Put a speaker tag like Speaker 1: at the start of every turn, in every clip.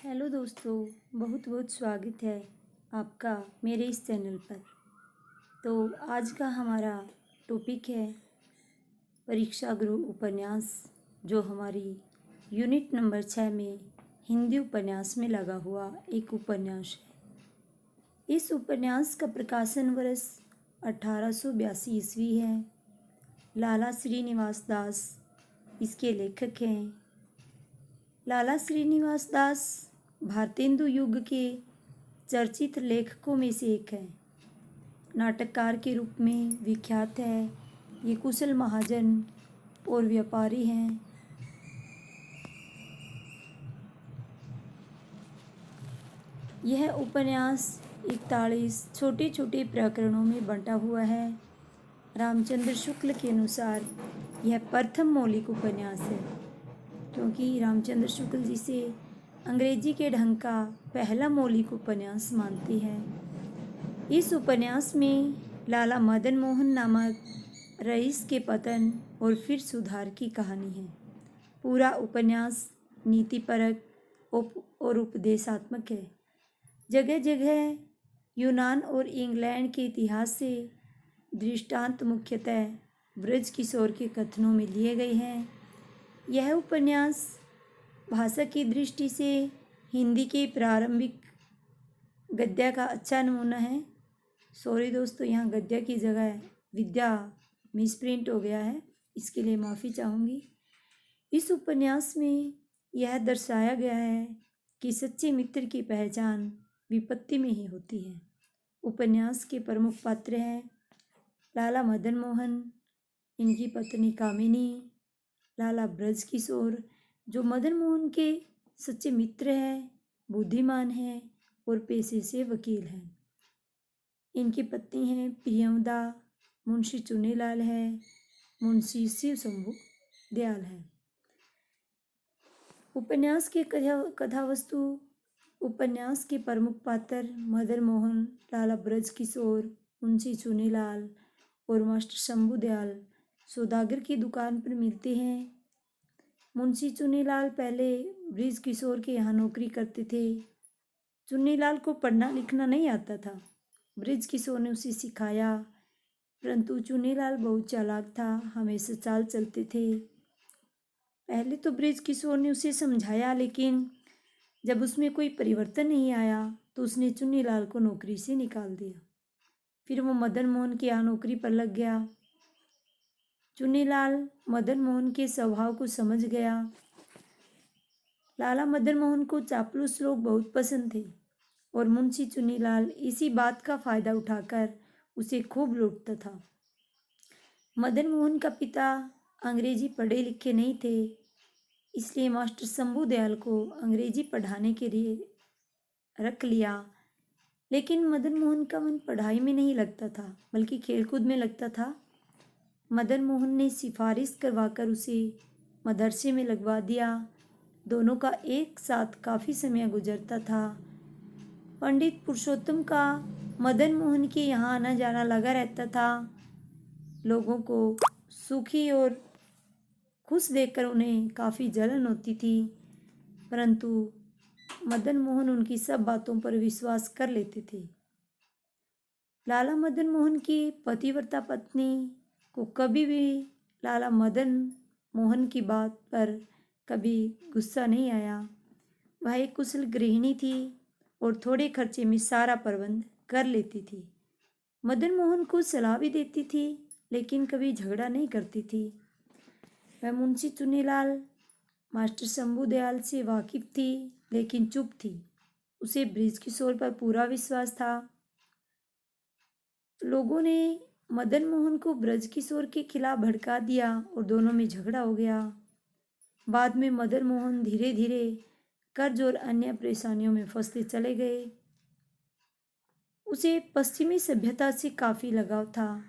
Speaker 1: Hello दोस्तों, बहुत बहुत स्वागत है आपका मेरे इस चैनल पर। तो आज का हमारा टॉपिक है परीक्षा गृह उपन्यास, जो हमारी यूनिट नंबर 6 में हिंदी उपन्यास में लगा हुआ एक उपन्यास है। इस उपन्यास का प्रकाशन वर्ष 1882 ईस्वी है। लाला श्रीनिवास दास इसके लेखक हैं। लाला श्रीनिवास दास भारतेंदु युग के चर्चित लेखकों में से एक है। नाटककार के रूप में विख्यात है। ये कुशल महाजन और व्यापारी हैं। यह उपन्यास 41 छोटे छोटे प्रकरणों में बंटा हुआ है। रामचंद्र शुक्ल के अनुसार यह प्रथम मौलिक उपन्यास है, क्योंकि रामचंद्र शुक्ल जिसे अंग्रेजी के ढंग का पहला मौलिक उपन्यास मानते हैं। इस उपन्यास में लाला मदन मोहन नामक रईस के पतन और फिर सुधार की कहानी है। पूरा उपन्यास नीतिपरक और उपदेशात्मक है। जगह जगह यूनान और इंग्लैंड के इतिहास से दृष्टांत मुख्यतः ब्रज किशोर के कथनों में लिए गए हैं। यह उपन्यास भाषा की दृष्टि से हिंदी के प्रारंभिक गद्य का अच्छा नमूना है। सॉरी दोस्तों, यहाँ गद्य की जगह विद्या मिसप्रिंट हो गया है, इसके लिए माफ़ी चाहूँगी। इस उपन्यास में यह दर्शाया गया है कि सच्चे मित्र की पहचान विपत्ति में ही होती है। उपन्यास के प्रमुख पात्र हैं लाला मदन मोहन, इनकी पत्नी कामिनी, लाला ब्रज किशोर जो मदन मोहन के सच्चे मित्र हैं, बुद्धिमान हैं और पेशे से वकील हैं। इनकी पत्नी हैं प्रियमदा, मुंशी चुन्नीलाल है, मुंशी शिव शंभू दयाल है। उपन्यास के कथा वस्तु। उपन्यास के प्रमुख पात्र मदन मोहन, लाला ब्रज किशोर, मुंशी चुन्नीलाल और मास्टर शंभू दयाल सौदागर की दुकान पर मिलते हैं। मुंशी चुन्नीलाल पहले ब्रज किशोर के यहाँ नौकरी करते थे। चुन्नीलाल को पढ़ना लिखना नहीं आता था। ब्रज किशोर ने उसे सिखाया, परंतु चुन्नीलाल बहुत चालाक था, हमेशा चाल चलते थे। पहले तो ब्रज किशोर ने उसे समझाया, लेकिन जब उसमें कोई परिवर्तन नहीं आया तो उसने चुन्नीलाल को नौकरी से निकाल दिया। फिर वो मदन मोहन के यहाँ नौकरी पर लग गया। चुन्नीलाल मदन मोहन के स्वभाव को समझ गया। लाला मदन मोहन को चापलूस लोग बहुत पसंद थे और मुंशी चुन्नीलाल इसी बात का फायदा उठाकर उसे खूब लूटता था। मदन मोहन का पिता अंग्रेजी पढ़े लिखे नहीं थे, इसलिए मास्टर शंभू दयाल को अंग्रेजी पढ़ाने के लिए रख लिया। लेकिन मदन मोहन का मन पढ़ाई में नहीं लगता था, बल्कि खेलकूद में लगता था। मदन मोहन ने सिफारिश करवाकर उसे मदरसे में लगवा दिया। दोनों का एक साथ काफ़ी समय गुजरता था। पंडित पुरुषोत्तम का मदन मोहन के यहाँ आना जाना लगा रहता था। लोगों को सुखी और खुश देखकर उन्हें काफ़ी जलन होती थी, परंतु मदन मोहन उनकी सब बातों पर विश्वास कर लेते थे। लाला मदन मोहन की पतिव्रता पत्नी को कभी भी लाला मदन मोहन की बात पर कभी गुस्सा नहीं आया। वह एक कुशल गृहिणी थी और थोड़े खर्चे में सारा प्रबंध कर लेती थी। मदन मोहन को सलाह भी देती थी, लेकिन कभी झगड़ा नहीं करती थी। वह मुंशी चुन्नीलाल मास्टर शंभू दयाल से वाकिफ थी, लेकिन चुप थी। उसे ब्रज किशोर पर पूरा विश्वास था। लोगों ने मदन मोहन को ब्रज किशोर के खिलाफ भड़का दिया और दोनों में झगड़ा हो गया। बाद में मदन मोहन धीरे धीरे कर्ज और अन्य परेशानियों में फंसते चले गए। उसे पश्चिमी सभ्यता से काफ़ी लगाव था,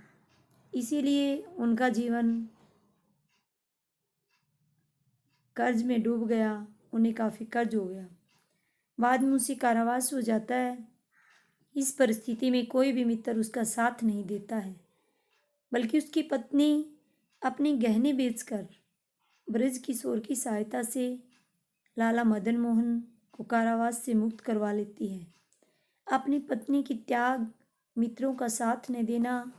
Speaker 1: इसीलिए उनका जीवन कर्ज में डूब गया। उन्हें काफ़ी कर्ज हो गया। बाद में उसे कारावास हो जाता है। इस परिस्थिति में कोई भी मित्र उसका साथ नहीं देता है, बल्कि उसकी पत्नी अपने गहने बेचकर ब्रज किशोर की सहायता से लाला मदन मोहन को कारावास से मुक्त करवा लेती है। अपनी पत्नी की त्याग, मित्रों का साथ न देना,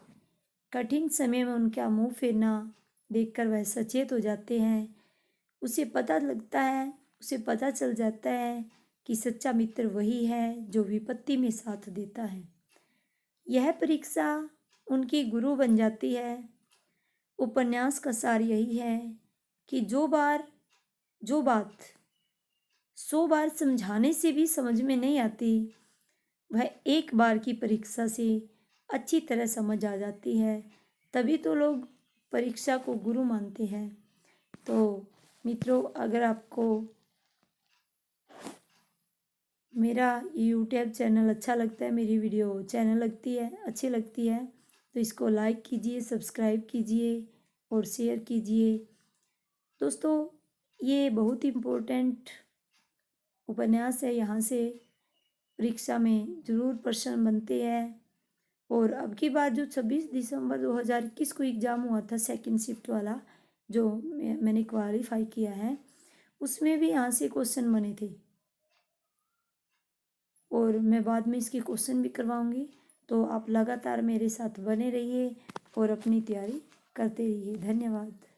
Speaker 1: कठिन समय में उनका मुंह फेरना देखकर वह सचेत हो जाते हैं। उसे पता चल जाता है कि सच्चा मित्र वही है जो विपत्ति में साथ देता है। यह परीक्षा उनकी गुरु बन जाती है। उपन्यास का सार यही है कि जो बात 100 बार समझाने से भी समझ में नहीं आती, वह एक बार की परीक्षा से अच्छी तरह समझ आ जाती है। तभी तो लोग परीक्षा को गुरु मानते हैं। तो मित्रों, अगर आपको मेरा यूट्यूब चैनल अच्छा लगता है, मेरी वीडियो अच्छी लगती है, तो इसको लाइक कीजिए, सब्सक्राइब कीजिए और शेयर कीजिए। दोस्तों, ये बहुत इम्पोर्टेंट उपन्यास है। यहाँ से परीक्षा में ज़रूर प्रश्न बनते हैं। और अब की बार जो 26 दिसंबर 2021 को एग्ज़ाम हुआ था, सेकंड शिफ्ट वाला, जो मैंने क्वालिफाई किया है, उसमें भी यहाँ से क्वेश्चन बने थे और मैं बाद में इसके क्वेश्चन भी करवाऊंगी। तो आप लगातार मेरे साथ बने रहिए और अपनी तैयारी करते रहिए। धन्यवाद।